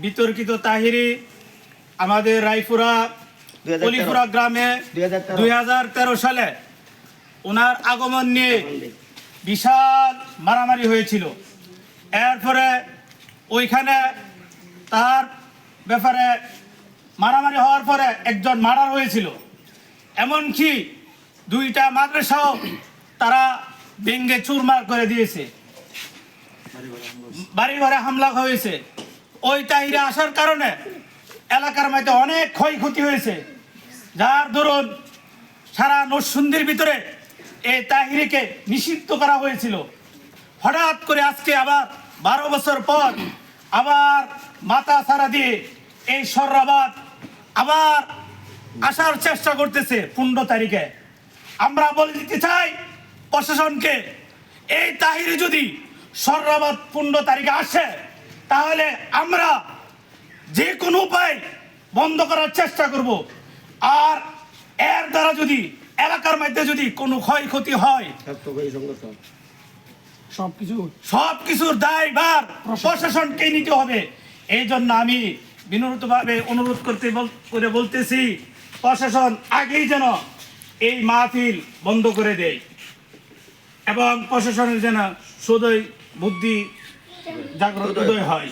বিতর্কিত তাহিরি আমাদের রায়পুরা কলিপুরা গ্রামে 2013 সালে ওনার আগমন নিয়ে বিশাল মারামারি হয়েছিল। এরপরে ওইখানে তার ব্যাপারে মারামারি হওয়ার পরে একজন মার্ডার হয়েছিল। এমনকি 2টা মাদ্রাসাও তারা ভেঙে চুরমার করে দিয়েছে, বাড়ি ঘরে হামলা হয়েছে। ওই তাহিরে আসার কারণে এলাকার মধ্যে অনেক ক্ষয়ক্ষতি হয়েছে, যার দরুন সারা নরসিংদীর ভিতরে এই তাহিরিকে নিষিদ্ধ করা হয়েছিল। হঠাৎ করে আজকে আবার 12 বছর পর আবার মাথা ছাড়া দিয়ে এই সর্রাবাদ আবার আসার চেষ্টা করতেছে 15 তারিখে। আমরা বলে দিতে চাই প্রশাসনকে, এই তাহিরি যদি সর্রাবাদ 15 তারিখে আসে তাহলে আমরা যে কোনো উপায় বন্ধ করার চেষ্টা করব। আর এর দ্বারা যদি এলাকার মধ্যে যদি কোনো ক্ষয়ক্ষতি হয় সবকিছুর দায়ভার প্রশাসনকে নিতে হবে। এই জন্য আমি বিনীতভাবে অনুরোধ করে বলতেছি, প্রশাসন আগেই যেন এই মাহফিল বন্ধ করে দেয় এবং প্রশাসনের যেন সদয় বুদ্ধি জাগ্রত হয়।